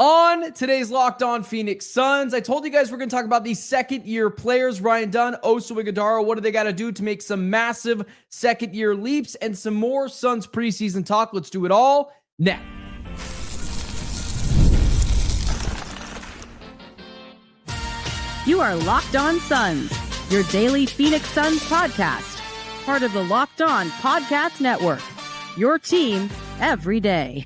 On today's Locked On Phoenix Suns, I told you guys we're going to talk about these second-year players, Dunn and Oso Ighodaro. What do they got to do to make some massive second-year leaps and some more Suns preseason talk? Let's do it all now. You are Locked On Suns, your daily Phoenix Suns podcast, part of the Locked On Podcast Network, your team every day.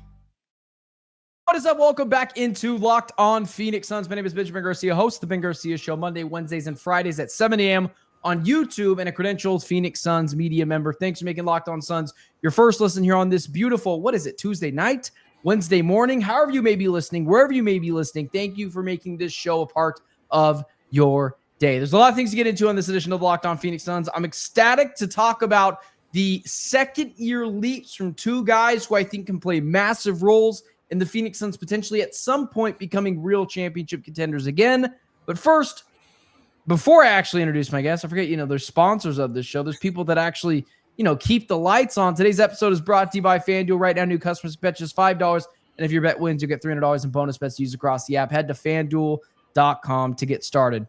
What is up? Welcome back into Locked On Phoenix Suns. My name is Benjamin Garcia, host of The Ben Garcia Show, Monday, Wednesdays, and Fridays at 7 a.m. on YouTube, and a credentialed Phoenix Suns media member. Thanks for making Locked On Suns your first listen here on this beautiful, Tuesday night, Wednesday morning, however you may be listening, wherever you may be listening. Thank you for making this show a part of your day. There's a lot of things to get into on this edition of Locked On Phoenix Suns. I'm ecstatic to talk about the second-year leaps from two guys who I think can play massive roles in the Phoenix Suns potentially at some point becoming real championship contenders again. But first, before I actually introduce my guests, I forget, there's sponsors of this show. There's people that actually, keep the lights on. Today's episode is brought to you by FanDuel. Right now, new customers bet just $5. And if your bet wins, you get $300 in bonus bets to use across the app. Head to FanDuel.com to get started.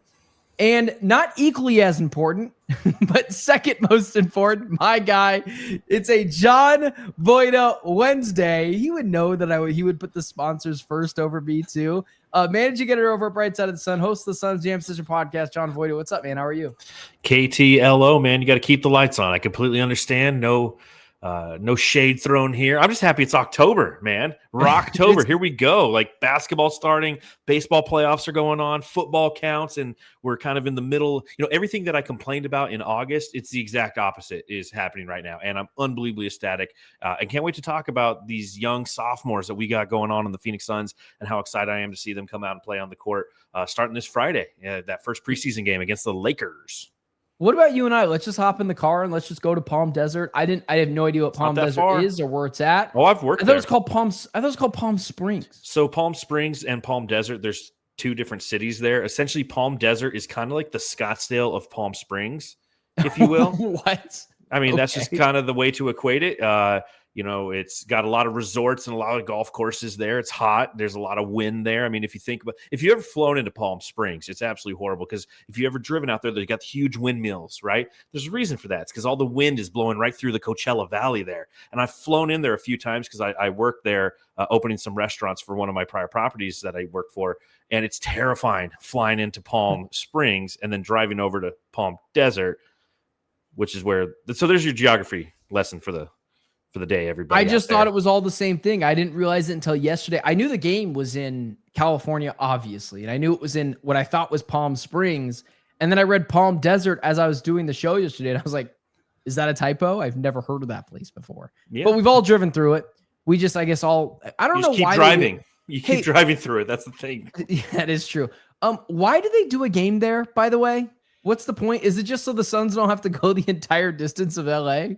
And not equally as important, but second most important, my guy, it's a John Voita Wednesday. He would know that he would put the sponsors first over me too. Managing editor over at Bright Side of the Sun, host of the Suns Jam Session podcast, John Voita. What's up, man? How are you? KTLO, man. You got to keep the lights on. I completely understand. No shade thrown here. I'm just happy it's October, man. Rocktober. Here we go. Like basketball starting, baseball playoffs are going on, football counts, and we're kind of in the middle. Everything that I complained about in August, it's the exact opposite is happening right now. And I'm unbelievably ecstatic. I can't wait to talk about these young sophomores that we got going on in the Phoenix Suns and how excited I am to see them come out and play on the court starting this Friday, that first preseason game against the Lakers. What about you and I? Let's just hop in the car and let's just go to Palm Desert. I have no idea what Palm Desert is or where it's at. Oh, I've worked there. I thought it was called Palm Springs. So Palm Springs and Palm Desert, there's two different cities there. Essentially, Palm Desert is kind of like the Scottsdale of Palm Springs, if you will. What? I mean, that's just kind of the way to equate it. It's got a lot of resorts and a lot of golf courses there. It's hot. There's a lot of wind there. I mean, if you ever flown into Palm Springs, it's absolutely horrible because if you ever driven out there, they got huge windmills, right? There's a reason for that. It's because all the wind is blowing right through the Coachella Valley there. And I've flown in there a few times because I worked there opening some restaurants for one of my prior properties that I worked for. And it's terrifying flying into Palm Springs and then driving over to Palm Desert, which is so there's your geography lesson for the day, everybody. I just thought it was all the same thing. I didn't realize it until yesterday. I knew the game was in California, obviously, and I knew it was in what I thought was Palm Springs. And then I read Palm Desert as I was doing the show yesterday, and I was like, is that a typo? I've never heard of that place before. Yeah. But we've all driven through it. We just, I guess, I don't know why. You keep driving through it. That's the thing. Yeah, that is true. Why do they do a game there, by the way? What's the point? Is it just so the Suns don't have to go the entire distance of LA?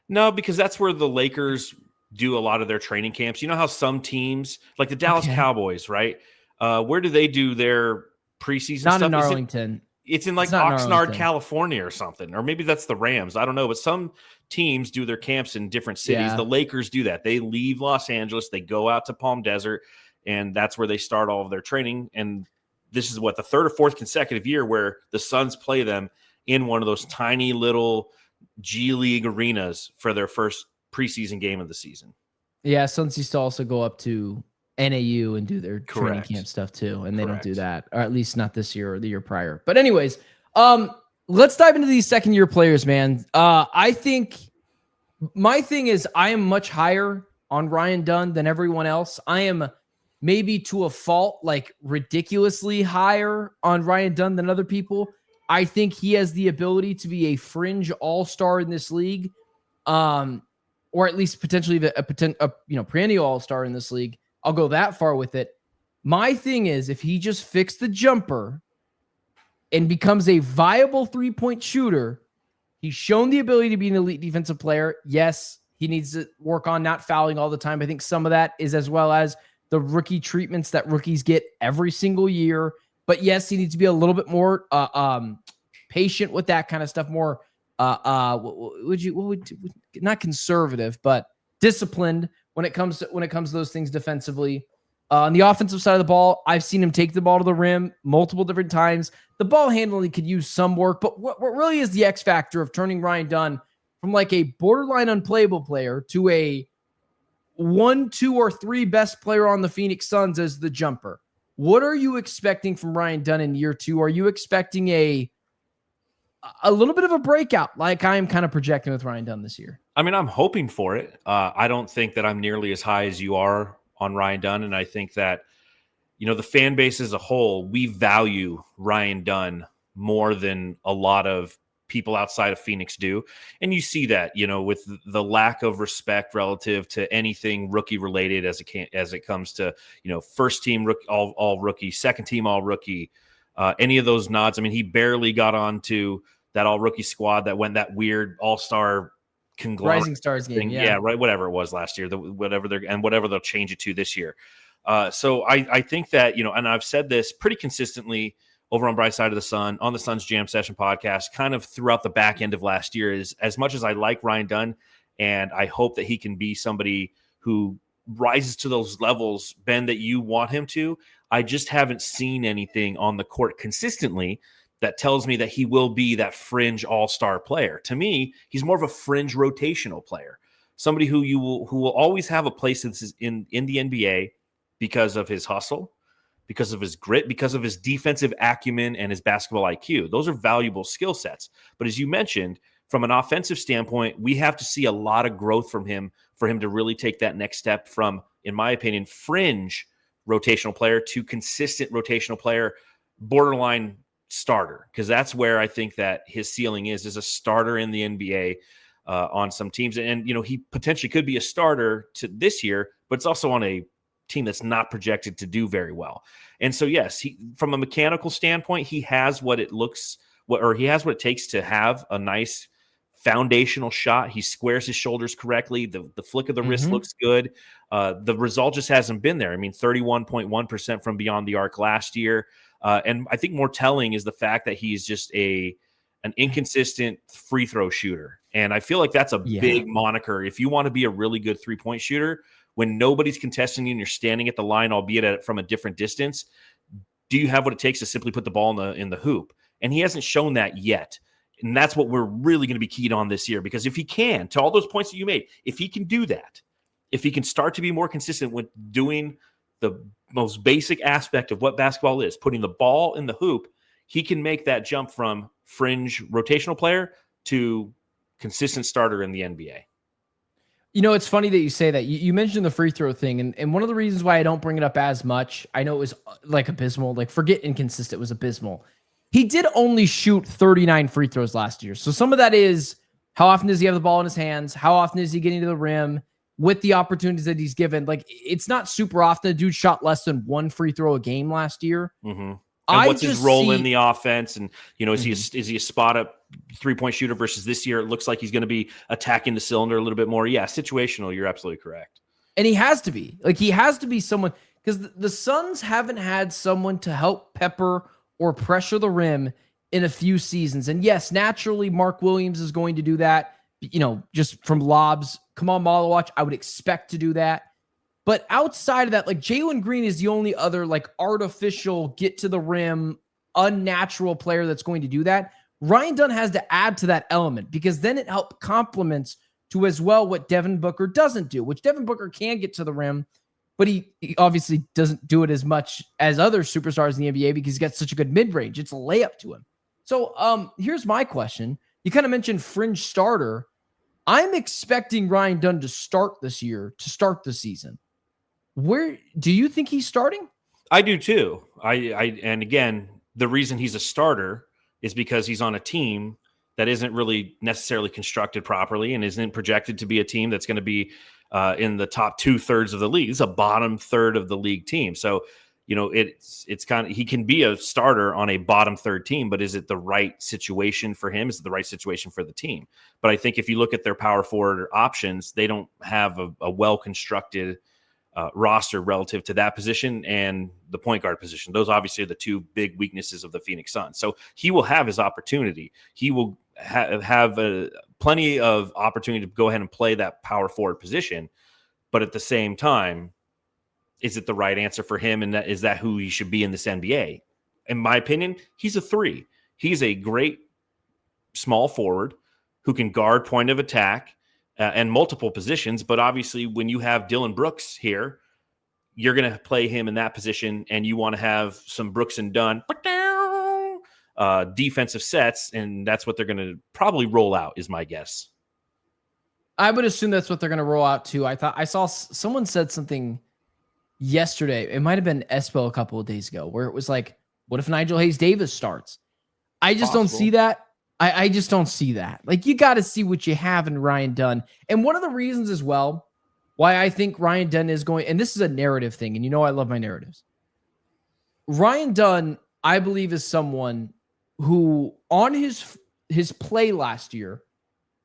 No, because that's where the Lakers do a lot of their training camps. You know how some teams, like the Dallas Cowboys, right? Where do they do their preseason stuff? Not in Arlington. It's in like Oxnard, California or something. Or maybe that's the Rams. I don't know. But some teams do their camps in different cities. Yeah. The Lakers do that. They leave Los Angeles. They go out to Palm Desert, and that's where they start all of their training. And this is the third or fourth consecutive year where the Suns play them in one of those tiny little G League arenas for their first preseason game of the season. Yeah, Suns used to also go up to NAU and do their training camp stuff too, and they don't do that, or at least not this year or the year prior. But anyways, let's dive into these second-year players, man. I think my thing is I am much higher on Dunn than everyone else. I am maybe to a fault, like ridiculously higher on Dunn than other people. I think he has the ability to be a fringe all-star in this league, or at least potentially a perennial all-star in this league. I'll go that far with it. My thing is, if he just fixed the jumper and becomes a viable three-point shooter, he's shown the ability to be an elite defensive player. Yes, he needs to work on not fouling all the time. I think some of that is as well as the rookie treatments that rookies get every single year. But yes, he needs to be a little bit more patient with that kind of stuff. More, not conservative, but disciplined when it comes to those things defensively. On the offensive side of the ball, I've seen him take the ball to the rim multiple different times. The ball handling could use some work, but what really is the X factor of turning Ryan Dunn from like a borderline unplayable player to a 1, 2, or 3 best player on the Phoenix Suns as the jumper? What are you expecting from Ryan Dunn in year 2? Are you expecting a little bit of a breakout like I am kind of projecting with Ryan Dunn this year? I mean, I'm hoping for it. I don't think that I'm nearly as high as you are on Ryan Dunn. And I think that, the fan base as a whole, we value Ryan Dunn more than a lot of people outside of Phoenix do. And you see that, with the lack of respect relative to anything rookie related as it comes to, first team all rookie, second team all rookie, any of those nods. I mean, he barely got onto that all rookie squad that went that weird all-star conglomerate Rising Stars game. thing. Yeah, right. Whatever it was last year, whatever they'll change it to this year. So I think that, and I've said this pretty consistently over on Bright Side of the Sun, on the Suns Jam Session podcast, kind of throughout the back end of last year, is as much as I like Ryan Dunn and I hope that he can be somebody who rises to those levels, Ben, that you want him to, I just haven't seen anything on the court consistently that tells me that he will be that fringe all-star player. To me, he's more of a fringe rotational player, somebody who will always have a place in the NBA because of his hustle, because of his grit, because of his defensive acumen and his basketball IQ. Those are valuable skill sets. But as you mentioned, from an offensive standpoint, we have to see a lot of growth from him for him to really take that next step from, in my opinion, fringe rotational player to consistent rotational player, borderline starter, because that's where I think that his ceiling is a starter in the NBA on some teams. And, he potentially could be a starter to this year, but it's also on a team that's not projected to do very well. And so, yes, from a mechanical standpoint, he has what it takes to have a nice foundational shot. He squares his shoulders correctly. The flick of the wrist looks good. The result just hasn't been there. I mean, 31.1% from beyond the arc last year. And I think more telling is the fact that he's just an inconsistent free throw shooter. And I feel like that's a big moniker. If you want to be a really good 3-point shooter, when nobody's contesting you and you're standing at the line, albeit from a different distance, do you have what it takes to simply put the ball in the hoop? And he hasn't shown that yet. And that's what we're really going to be keyed on this year, because if he can, to all those points that you made, if he can do that, if he can start to be more consistent with doing the most basic aspect of what basketball is, putting the ball in the hoop, he can make that jump from fringe rotational player to consistent starter in the NBA. It's funny that you say that. You mentioned the free throw thing, and one of the reasons why I don't bring it up as much, I know it was like abysmal, like forget inconsistent, it was abysmal. He did only shoot 39 free throws last year. So some of that is, how often does he have the ball in his hands? How often is he getting to the rim with the opportunities that he's given? Like, it's not super often. The dude shot less than 1 free throw a game last year. Mm-hmm. And what's his role in the offense? And, is he a spot up 3-point shooter versus this year? It looks like he's going to be attacking the cylinder a little bit more. Yeah, situational. You're absolutely correct. And he has to be. Like, he has to be someone, because the Suns haven't had someone to help pepper or pressure the rim in a few seasons. And yes, naturally, Mark Williams is going to do that, just from lobs. Come on, Malawatch, I would expect to do that. But outside of that, like, Jalen Green is the only other like artificial get to the rim, unnatural player that's going to do that. Ryan Dunn has to add to that element, because then it helps complements to as well what Devin Booker doesn't do, which Devin Booker can get to the rim, but he obviously doesn't do it as much as other superstars in the NBA because he's got such a good mid-range. It's a layup to him. So here's my question. You kind of mentioned fringe starter. I'm expecting Ryan Dunn to start this year, to start the season. Where do you think he's starting? I do too. And again, the reason he's a starter is because he's on a team that isn't really necessarily constructed properly and isn't projected to be a team that's going to be in the top 2/3 of the league. It's a bottom third of the league team. So, it's kind of, he can be a starter on a bottom third team, but is it the right situation for him? Is it the right situation for the team? But I think if you look at their power forward options, they don't have a well-constructed roster relative to that position and the point guard position. Those obviously are the two big weaknesses of the Phoenix Suns. So he will have his opportunity. He will have plenty of opportunity to go ahead and play that power forward position. But at the same time, Is it the right answer for him? And is that who he should be in this NBA? In my opinion, he's a 3. He's a great small forward who can guard point of attack and multiple positions. But obviously, when you have Dylan Brooks here, you're going to play him in that position, and you want to have some Brooks and Dunn defensive sets, and that's what they're going to probably roll out, is my guess. I would assume that's what they're going to roll out too. I saw someone said something yesterday. It might have been Espo a couple of days ago, where it was like, what if Nigel Hayes-Davis starts? I just don't see that. I just don't see that. Like, you got to see what you have in Ryan Dunn. And one of the reasons as well why I think Ryan Dunn is going, and this is a narrative thing, and you know I love my narratives. Ryan Dunn, I believe, is someone who on his play last year,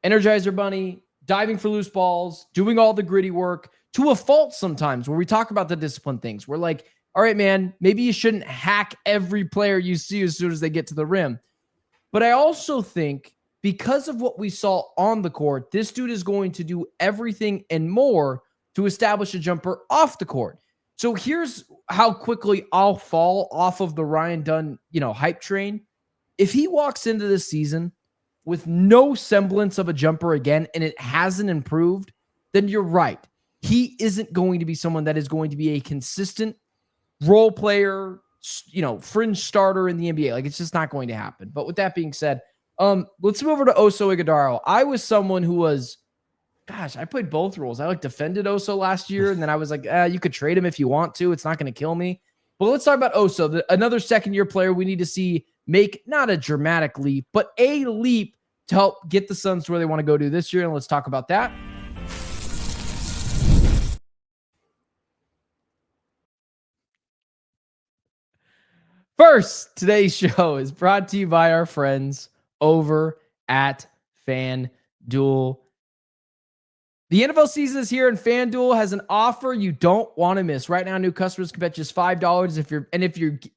Energizer Bunny, diving for loose balls, doing all the gritty work, to a fault sometimes, where we talk about the discipline things. We're like, all right, man, maybe you shouldn't hack every player you see as soon as they get to the rim. But I also think because of what we saw on the court, this dude is going to do everything and more to establish a jumper off the court. So here's how quickly I'll fall off of the Ryan Dunn, hype train. If he walks into this season with no semblance of a jumper again, and it hasn't improved, then you're right. He isn't going to be someone that is going to be a consistent role player, fringe starter in the NBA. Like, it's just not going to happen. But with that being said, let's move over to Oso Ighodaro. I was someone who was, I played both roles. I defended Oso last year, and then I was like, you could trade him if you want to. It's not going to kill me. But let's talk about Oso, another second-year player we need to see make not a dramatic leap, but a leap to help get the Suns to where they want to go to this year. And let's talk about that. First, today's show is brought to you by our friends over at FanDuel. The NFL season is here, and FanDuel has an offer you don't want to miss. Right now, new customers can bet just $5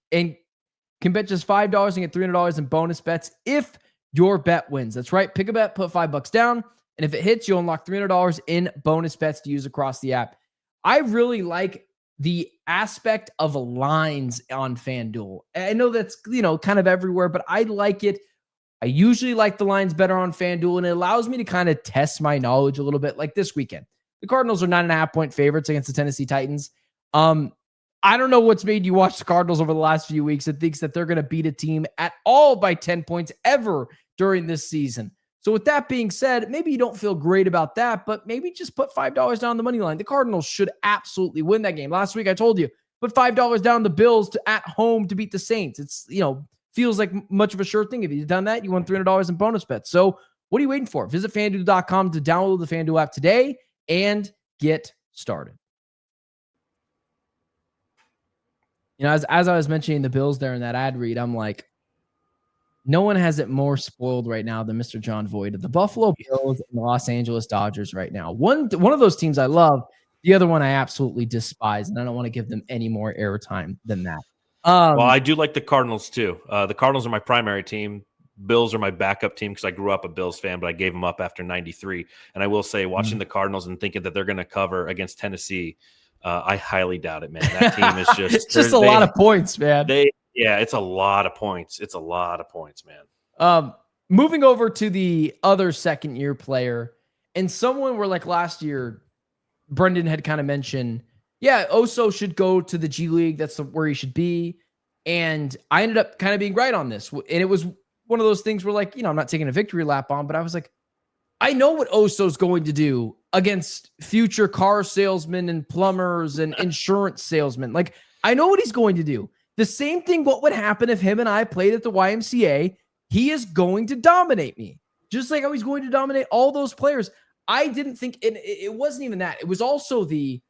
can bet just $5 and get $300 in bonus bets if your bet wins. That's right. Pick a bet, put $5 down, and if it hits, you'll unlock $300 in bonus bets to use across the app. I really like the aspect of lines on FanDuel. I know that's, kind of everywhere, but I like it. I usually like the lines better on FanDuel, and it allows me to kind of test my knowledge a little bit. Like this weekend, the Cardinals are 9.5-point favorites against the Tennessee Titans. I don't know what's made you watch the Cardinals over the last few weeks and thinks that they're going to beat a team at all by 10 points ever during this season. So with that being said, maybe you don't feel great about that, but maybe just put $5 down on the money line. The Cardinals should absolutely win that game. Last week I told you, put $5 down the Bills at home to beat the Saints. It's, feels like much of a sure thing. If you've done that, you won $300 in bonus bets. So what are you waiting for? Visit FanDuel.com to download the FanDuel app today and get started. As I was mentioning the Bills there in that ad read, I'm like, no one has it more spoiled right now than Mr. John Voita. The Buffalo Bills and the Los Angeles Dodgers right now. One of those teams I love. The other one I absolutely despise, and I don't want to give them any more airtime than that. Well, I do like the Cardinals too. The Cardinals are my primary team. Bills are my backup team because I grew up a Bills fan, but I gave them up after 93. And I will say, watching the Cardinals and thinking that they're going to cover against Tennessee, I highly doubt it, man. That team is just it's just a lot of points, man. It's a lot of points. It's a lot of points, man. Moving over to the other second-year player, and someone where like last year, Brendan had kind of mentioned, Oso should go to the G League. That's where he should be. And I ended up kind of being right on this. And it was one of those things where like, I'm not taking a victory lap on, but I was like, I know what Oso's going to do against future car salesmen and plumbers and insurance salesmen. Like, I know what he's going to do. The same thing, what would happen if him and I played at the YMCA? He is going to dominate me. Just like how he's going to dominate all those players. I didn't think, and it wasn't even that. It was also the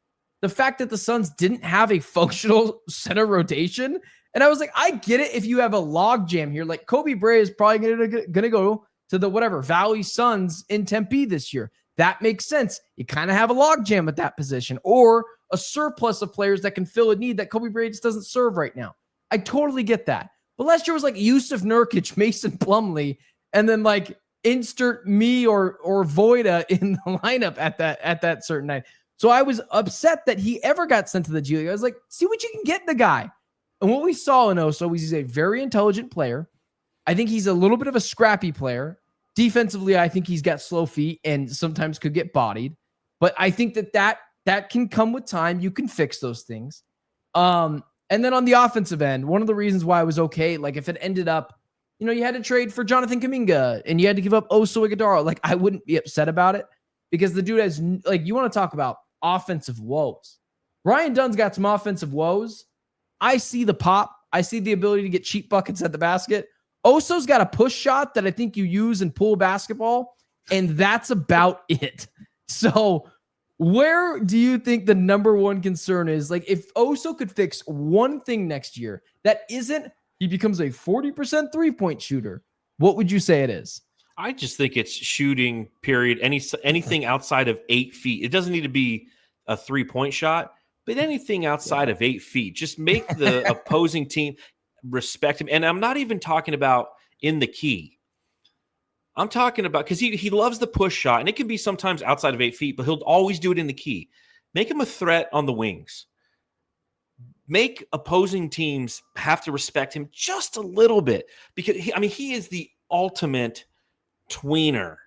fact that the Suns didn't have a functional center rotation. And I was like, I get it if you have a log jam here. Like Kobe Bray is probably going to go to the Valley Suns in Tempe this year. That makes sense. You kind of have a log jam at that position, or a surplus of players that can fill a need that Kobe Bray just doesn't serve right now. I totally get that. But last year was like Yusuf Nurkic, Mason Plumlee, and then like insert me or Voita in the lineup at that certain night. So I was upset that he ever got sent to the G League. I was like, see what you can get in the guy. And what we saw in Oso was he's a very intelligent player. I think he's a little bit of a scrappy player. Defensively, I think he's got slow feet and sometimes could get bodied. But I think that can come with time. You can fix those things. And then on the offensive end, one of the reasons why I was okay, like if it ended up, you had to trade for Jonathan Kuminga and you had to give up Oso Ighodaro, like I wouldn't be upset about it because the dude has, like, you want to talk about offensive woes. Ryan Dunn's got some offensive woes. I see the pop. I see the ability to get cheap buckets at the basket. Oso's got a push shot that I think you use in pool basketball, and that's about it. So where do you think the number one concern is? Like, if Oso could fix one thing next year that isn't he becomes a 40% three-point shooter, what would you say it is? I just think it's shooting, period. Anything outside of 8 feet. It doesn't need to be a three-point shot, but anything outside of 8 feet. Just make the opposing team respect him. And I'm not even talking about in the key. I'm talking about because he loves the push shot, and it can be sometimes outside of 8 feet, but he'll always do it in the key. Make him a threat on the wings. Make opposing teams have to respect him just a little bit because he is the ultimate tweener.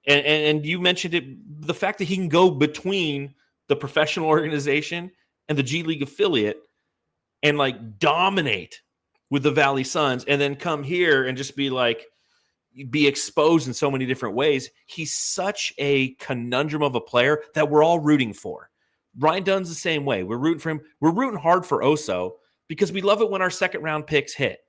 And you mentioned it, the fact that he can go between the professional organization and the G League affiliate and like dominate with the Valley Suns and then come here and just be exposed in so many different ways. He's such a conundrum of a player that we're all rooting for. Ryan Dunn's the same way. We're rooting for him. We're rooting hard for Oso because we love it when our second round picks hit,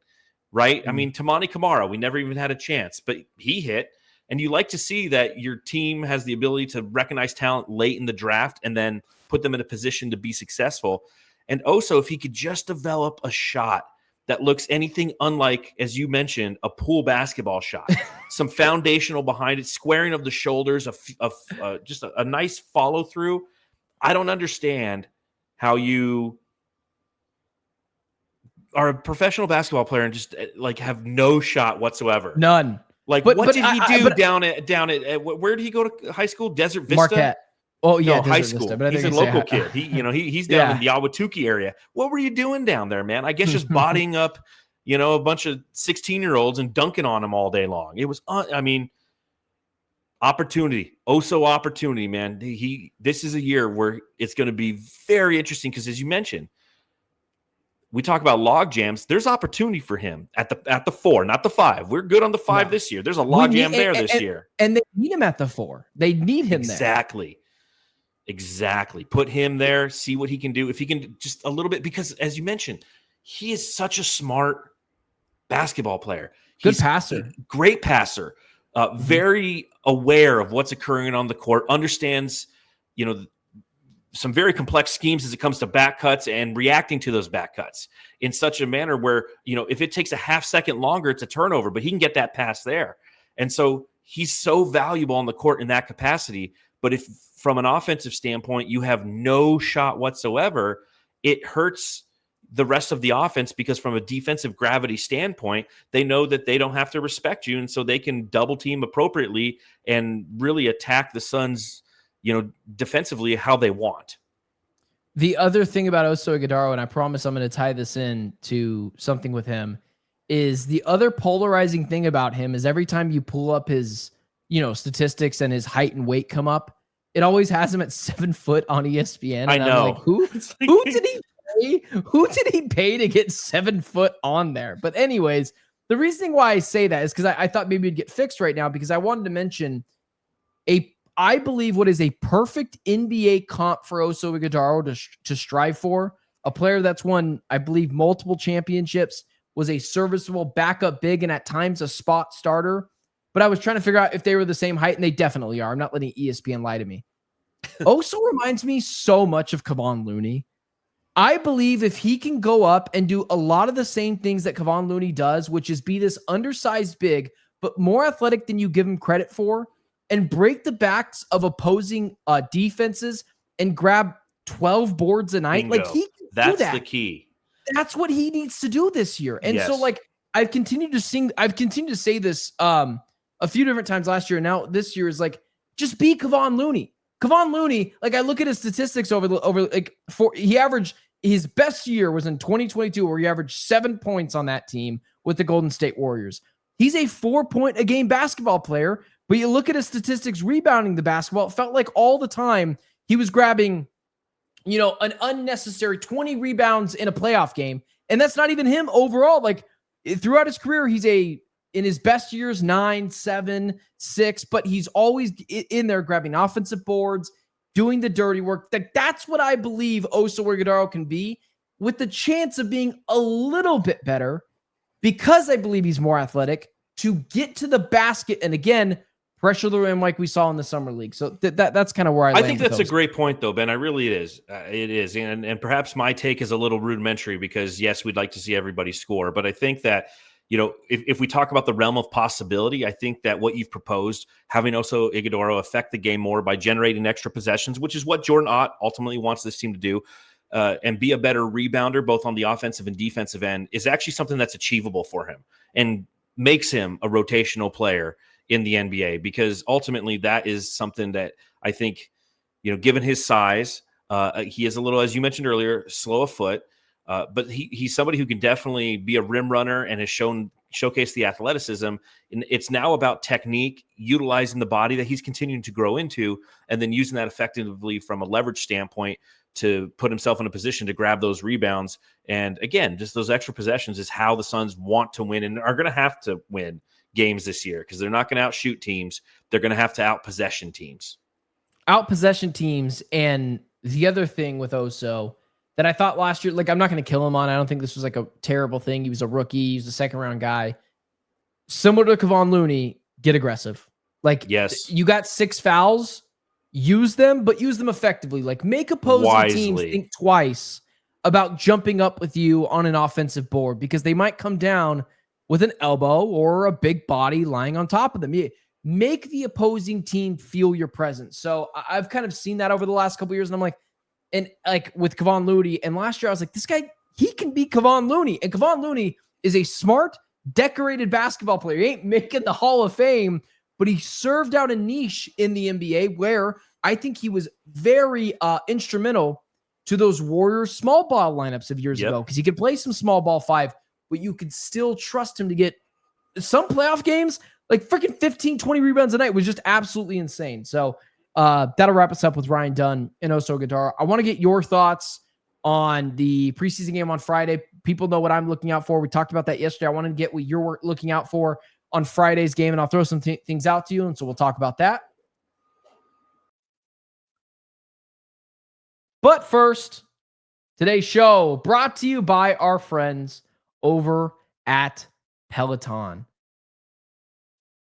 right? Mm-hmm. I mean, Tamani Kamara, we never even had a chance, but he hit. And you like to see that your team has the ability to recognize talent late in the draft and then put them in a position to be successful. And Oso, if he could just develop a shot that looks anything unlike, as you mentioned, a pool basketball shot, some foundational behind it, squaring of the shoulders, just a nice follow through. I don't understand how you are a professional basketball player and just like have no shot whatsoever. None. Like, what did he do down at where did he go to high school? Desert Vista? Marquette. Oh, yeah, no, high school. Vista, but he's a local kid. He's down in the Ahwatukee area. What were you doing down there, man? I guess just bodying up, a bunch of 16-year-olds and dunking on them all day long. It was, opportunity. Oso opportunity, man. This is a year where it's going to be very interesting because, as you mentioned, we talk about log jams. There's opportunity for him at the 4, not the 5. We're good on the 5 this year. There's a log jam this year. And they need him at the 4. They need him there. Exactly. Put him there, see what he can do. If he can just a little bit, because as you mentioned, he is such a smart basketball player. Good passer. Great passer. Very aware of what's occurring on the court, understands, some very complex schemes as it comes to back cuts and reacting to those back cuts in such a manner where, if it takes a half second longer, it's a turnover, but he can get that pass there. And so he's so valuable on the court in that capacity. But if from an offensive standpoint, you have no shot whatsoever, it hurts the rest of the offense because from a defensive gravity standpoint, they know that they don't have to respect you. And so they can double team appropriately and really attack the Suns, defensively how they want. The other thing about Oso Ighodaro, and I promise I'm going to tie this in to something with him, is the other polarizing thing about him is every time you pull up his, statistics and his height and weight come up, it always has him at 7 foot on ESPN. And I know. I'm like, who did he pay? Who did he pay to get 7 foot on there? But anyways, the reason why I say that is because I thought maybe it'd get fixed right now because I wanted to mention I believe what is a perfect NBA comp for Oso Ighodaro to strive for, a player that's won, I believe, multiple championships, was a serviceable backup big and at times a spot starter. But I was trying to figure out if they were the same height, and they definitely are. I'm not letting ESPN lie to me. Oso reminds me so much of Kevon Looney. I believe if he can go up and do a lot of the same things that Kevon Looney does, which is be this undersized big, but more athletic than you give him credit for, and break the backs of opposing defenses and grab 12 boards a night. Bingo. Like he can That's do that. the key. That's what he needs to do this year. And so like I've continued to say this a few different times last year. And now this year is like, just be Kevon Looney. Kevon Looney, like I look at his statistics he averaged, his best year was in 2022 where he averaged 7 points on that team with the Golden State Warriors. He's a 4-point a game basketball player, but you look at his statistics rebounding the basketball, it felt like all the time he was grabbing, an unnecessary 20 rebounds in a playoff game. And that's not even him overall. Like throughout his career, he's in his best years, 9, 7, 6, but he's always in there grabbing offensive boards, doing the dirty work. That's what I believe Oso Ighodaro can be, with the chance of being a little bit better because I believe he's more athletic to get to the basket and, again, pressure the rim like we saw in the summer league. So that's kind of where I think that's a great point, though, Ben. It is. It is. And perhaps my take is a little rudimentary because, yes, we'd like to see everybody score. But I think that, if we talk about the realm of possibility, I think that what you've proposed, having Oso Ighodaro affect the game more by generating extra possessions, which is what Jordan Ott ultimately wants this team to do, and be a better rebounder, both on the offensive and defensive end, is actually something that's achievable for him and makes him a rotational player in the NBA, because ultimately that is something that I think, given his size, he is a little, as you mentioned earlier, slow of foot, but he's somebody who can definitely be a rim runner and has showcased the athleticism. And it's now about technique, utilizing the body that he's continuing to grow into, and then using that effectively from a leverage standpoint to put himself in a position to grab those rebounds. And again, just those extra possessions is how the Suns want to win and are going to have to win games this year, because they're not going to outshoot teams. They're going to have to outpossession teams. Outpossession teams. And the other thing with Oso that I thought last year, like I'm not going to kill him on, I don't think this was like a terrible thing. He was a rookie. He was a second round guy. Similar to Kevon Looney, get aggressive. Like, yes, you got 6 fouls, use them, but use them effectively. Like, make opposing teams think twice about jumping up with you on an offensive board, because they might come down with an elbow or a big body lying on top of them. Make the opposing team feel your presence. So I've kind of seen that over the last couple of years, and I'm like, and like with Kevon Looney, and last year I was like, this guy, he can be Kevon Looney. And Kevon Looney is a smart, decorated basketball player. He ain't making the Hall of Fame, but he served out a niche in the NBA where I think he was very instrumental to those Warriors small ball lineups of years ago, because he could play some small ball 5, but you could still trust him to get some playoff games, like freaking 15, 20 rebounds a night was just absolutely insane. So that'll wrap us up with Ryan Dunn and Oso Ighodaro. I want to get your thoughts on the preseason game on Friday. People know what I'm looking out for. We talked about that yesterday. I want to get what you're looking out for on Friday's game, and I'll throw some things out to you, and so we'll talk about that. But first, today's show brought to you by our friends over at Peloton.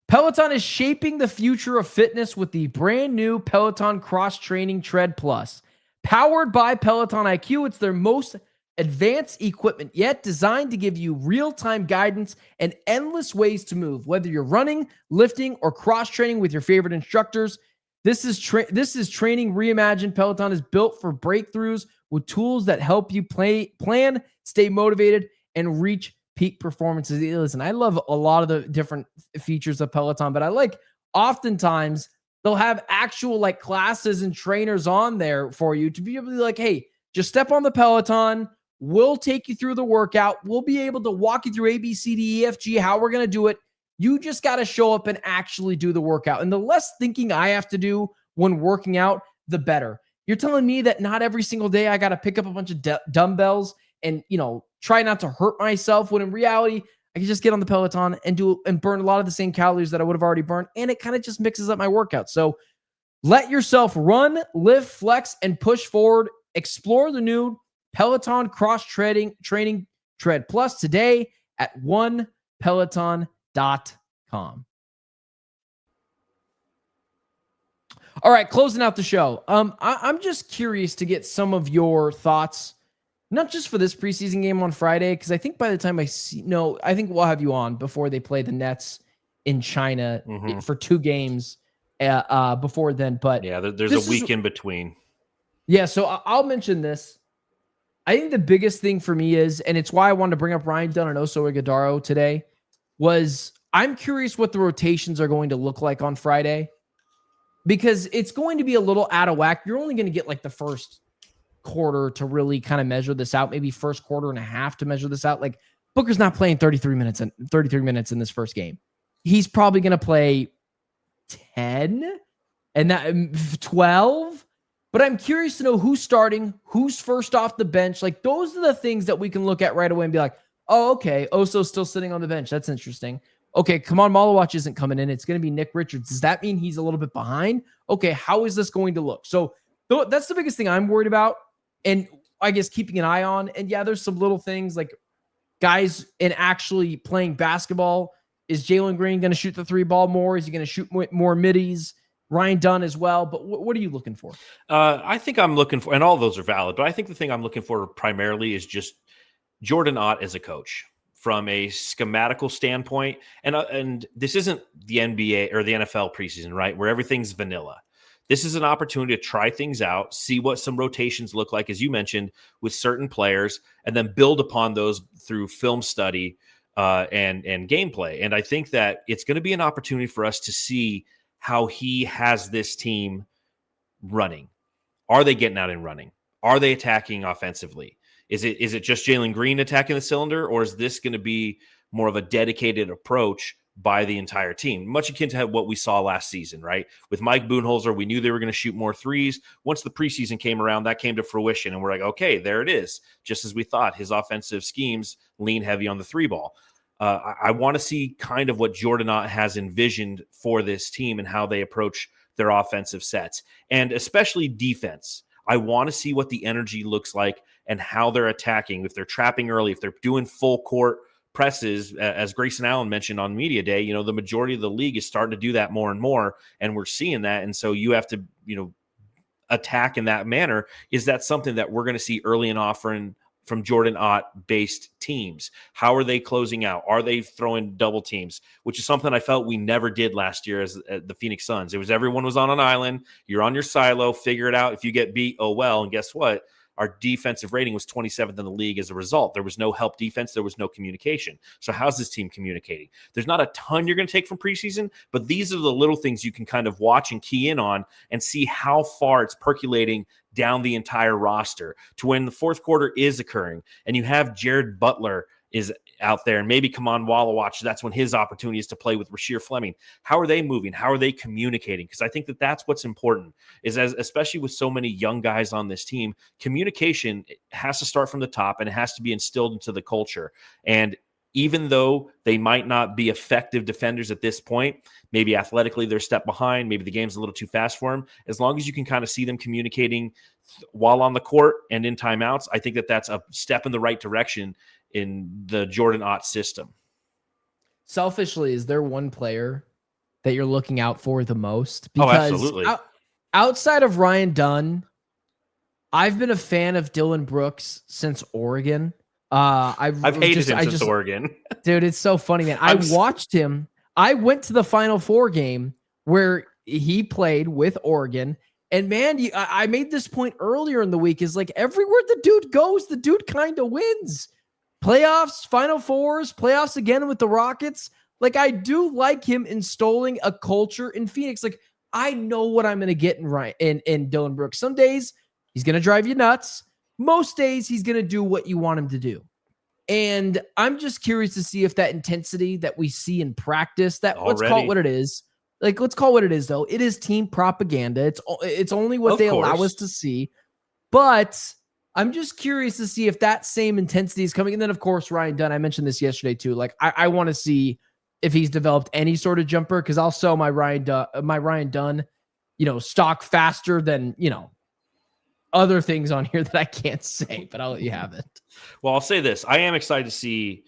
Peloton is shaping the future of fitness with the brand new Peloton Cross Training Tread Plus. Powered by Peloton IQ, it's their most advanced equipment yet, designed to give you real-time guidance and endless ways to move. Whether you're running, lifting, or cross-training with your favorite instructors, this is training reimagined. Peloton is built for breakthroughs with tools that help you plan, stay motivated, and reach peak performances. Listen, I love a lot of the different features of Peloton, but I like oftentimes they'll have actual like classes and trainers on there for you to be able to be like, hey, just step on the Peloton. We'll take you through the workout. We'll be able to walk you through A, B, C, D, E, F, G, how we're going to do it. You just got to show up and actually do the workout. And the less thinking I have to do when working out, the better. You're telling me that not every single day I got to pick up a bunch of dumbbells and, try not to hurt myself, when in reality, I can just get on the Peloton and burn a lot of the same calories that I would have already burned. And it kind of just mixes up my workout. So let yourself run, lift, flex, and push forward. Explore the new Peloton Cross Training Tread Plus today at onepeloton.com. All right, closing out the show. I'm just curious to get some of your thoughts, not just for this preseason game on Friday, because I think by the time I think we'll have you on before they play the Nets in China for 2 games before then. But yeah, there's a week in between. Yeah, so I'll mention this. I think the biggest thing for me is, and it's why I wanted to bring up Ryan Dunn and Oso Ighodaro today, was I'm curious what the rotations are going to look like on Friday. because it's going to be a little out of whack. You're only going to get like the first quarter to really kind of measure this out, maybe first quarter and a half to measure this out. Like Booker's not playing 33 minutes in this first game. He's probably going to play 10 and that 12. But I'm curious to know who's starting, who's first off the bench. Like those are the things that we can look at right away and be like, oh, okay, Oso's still sitting on the bench. That's interesting. Okay, Kevon Looney isn't coming in. It's going to be Nick Richards. Does that mean he's a little bit behind? Okay, how is this going to look? So that's the biggest thing I'm worried about. And I guess keeping an eye on. And yeah, there's some little things like guys in actually playing basketball. Is Jalen Green going to shoot the 3 ball more? Is he going to shoot more middies? Ryan Dunn as well. But what are you looking for? I think I'm looking for, and all of those are valid, but I think the thing I'm looking for primarily is just Jordan Ott as a coach from a schematical standpoint. And this isn't the NBA or the NFL preseason, right? Where everything's vanilla. This is an opportunity to try things out, see what some rotations look like, as you mentioned, with certain players, and then build upon those through film study and gameplay. And I think that it's going to be an opportunity for us to see how he has this team running. Are they getting out and running? Are they attacking offensively? Is it just Jalen Green attacking the cylinder, or is this going to be more of a dedicated approach by the entire team? Much akin to what we saw last season, right? With Mike Budenholzer, we knew they were going to shoot more threes. Once the preseason came around, that came to fruition, and we're like, okay, there it is. Just as we thought, his offensive schemes lean heavy on the 3 ball. I want to see kind of what Jordan Ott has envisioned for this team and how they approach their offensive sets, and especially defense. I want to see what the energy looks like and how they're attacking. If they're trapping early, if they're doing full court presses, as Grayson Allen mentioned on Media Day, the majority of the league is starting to do that more and more, and we're seeing that. And so you have to, attack in that manner. Is that something that we're going to see early and often from Jordan Ott based teams? How are they closing out? Are they throwing double teams? Which is something I felt we never did last year as the Phoenix Suns. It was everyone was on an island. You're on your silo, figure it out. If you get beat, oh well. And guess what? Our defensive rating was 27th in the league as a result. There was no help defense. There was no communication. So how's this team communicating? There's not a ton you're going to take from preseason, but these are the little things you can kind of watch and key in on and see how far it's percolating down the entire roster to when the fourth quarter is occurring and you have Jared Butler is out there and maybe Kevon Looney, that's when his opportunity is to play with Rasheer Fleming. How are they moving? How are they communicating? Because I think that that's what's important is especially with so many young guys on this team, communication has to start from the top and it has to be instilled into the culture. And even though they might not be effective defenders at this point, maybe athletically they're a step behind, maybe the game's a little too fast for them, as long as you can kind of see them communicating while on the court and in timeouts, I think that that's a step in the right direction in the Jordan Ott system. Selfishly, is there one player that you're looking out for the most? Because absolutely. Outside of Ryan Dunn, I've been a fan of Dylan Brooks since Oregon. I've hated him since Oregon. Dude, it's so funny, man. I watched him. I went to the Final Four game where he played with Oregon. And man, I made this point earlier in the week is like everywhere the dude goes, the dude kind of wins. Playoffs, Final Fours, playoffs again with the Rockets. Like I do like him installing a culture in Phoenix. Like I know what I'm going to get in Dylan Brooks. Some days he's going to drive you nuts. Most days he's going to do what you want him to do. And I'm just curious to see if that intensity that we see in practice, that let's call it what it is. Like, let's call it what it is, though. It is team propaganda. It's only what they allow us to see. But I'm just curious to see if that same intensity is coming. And then, of course, Ryan Dunn. I mentioned this yesterday, too. Like, I want to see if he's developed any sort of jumper because I'll sell my Ryan Dunn, stock faster than, other things on here that I can't say, but I'll let you have it. Well, I'll say this. I am excited to see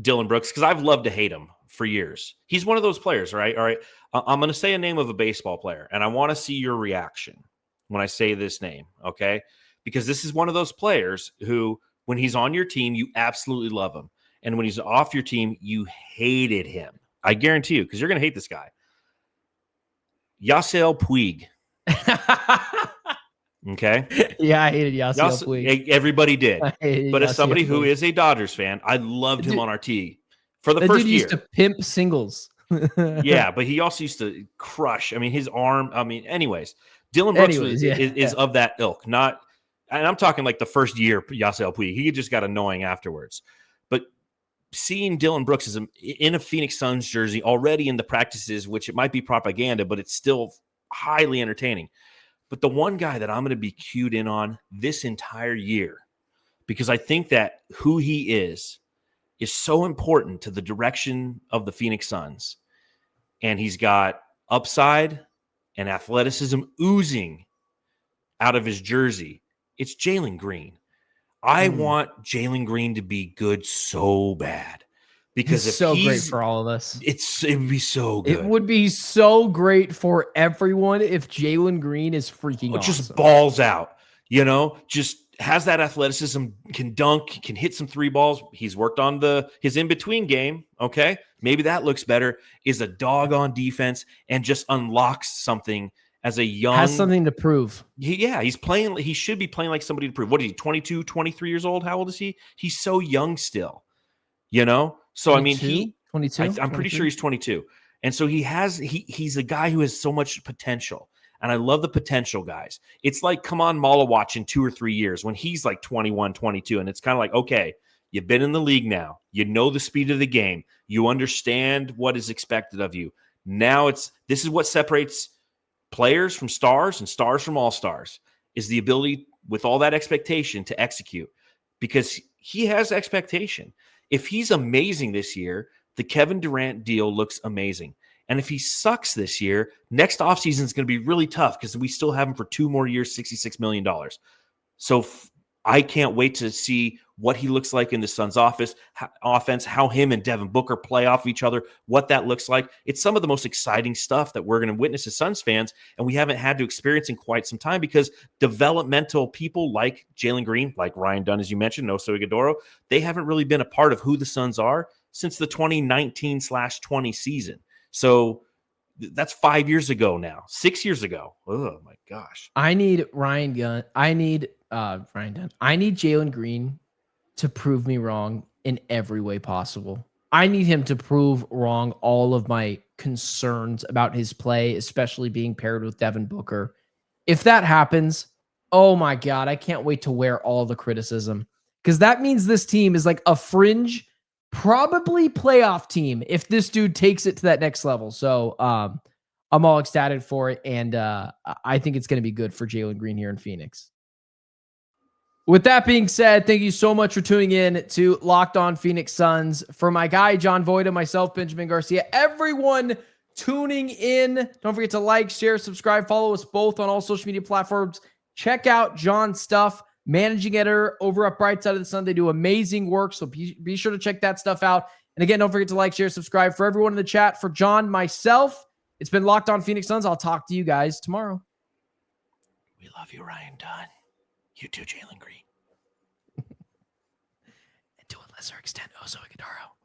Dylan Brooks because I've loved to hate him for years. He's one of those players, right? All right. I'm going to say a name of a baseball player, and I want to see your reaction when I say this name, okay? Because this is one of those players who, when he's on your team, you absolutely love him. And when he's off your team, you hated him. I guarantee you, because you're going to hate this guy. Yasiel Puig. Okay. Yeah, I hated Yasiel Puig. Everybody did. But as somebody who is a Dodgers fan, I loved him on our tee for the first year. Used to pimp singles. Yeah, but he also used to crush. I mean, his arm. I mean, anyways, Dylan Brooks is of that ilk. Not, and I'm talking like the first year, Yasiel Puig. He just got annoying afterwards. But seeing Dylan Brooks is in a Phoenix Suns jersey already in the practices, which it might be propaganda, but it's still highly entertaining. But the one guy that I'm going to be cued in on this entire year, because I think that who he is so important to the direction of the Phoenix Suns. And he's got upside and athleticism oozing out of his jersey. It's Jalen Green. I want Jalen Green to be good so bad. Because it's great for all of us. It would be so good. It would be so great for everyone if Jalen Green is freaking awesome. Just balls out, just has that athleticism, can dunk, can hit some 3 balls. He's worked on his in-between game, okay? Maybe that looks better, is a dog on defense, and just unlocks something as a young... Has something to prove. He's playing... He should be playing like somebody to prove. What is he, 22, 23 years old? How old is he? He's so young still, So, 22? I mean, 22? I'm pretty sure he's 22. And so he's a guy who has so much potential. And I love the potential guys. It's like, come on, Malawatch in 2 or 3 years when he's like 21, 22. And it's kind of like, okay, you've been in the league now. You know the speed of the game. You understand what is expected of you. Now this is what separates players from stars and stars from all-stars, is the ability with all that expectation to execute, because he has expectation. If he's amazing this year, the Kevin Durant deal looks amazing. And if he sucks this year, next offseason is going to be really tough because we still have him for 2 more years, $66 million. So I can't wait to see what he looks like in the Suns' offense, how him and Devin Booker play off each other, what that looks like. It's some of the most exciting stuff that we're going to witness as Suns fans, and we haven't had to experience in quite some time, because developmental people like Jalen Green, like Ryan Dunn, as you mentioned, Oso Ighodaro, they haven't really been a part of who the Suns are since the 2019/20 season. So that's 5 years ago now, 6 years ago. Oh my gosh. I need Ryan Dunn. I need Jalen Green to prove me wrong in every way possible. I need him to prove wrong all of my concerns about his play, especially being paired with Devin Booker. If that happens, oh my God, I can't wait to wear all the criticism, because that means this team is like a fringe, probably playoff team if this dude takes it to that next level. So I'm all ecstatic for it, and I think it's going to be good for Jalen Green here in Phoenix. With that being said, thank you so much for tuning in to Locked On Phoenix Suns. For my guy, John Voita, myself, Benjamin Garcia, everyone tuning in, don't forget to like, share, subscribe, follow us both on all social media platforms. Check out John's stuff, managing editor over at Bright Side of the Sun. They do amazing work, so be sure to check that stuff out. And again, don't forget to like, share, subscribe. For everyone in the chat, for John, myself, it's been Locked On Phoenix Suns. I'll talk to you guys tomorrow. We love you, Ryan Dunn. You too, Jalen Green. And to a lesser extent, Oso Ighodaro.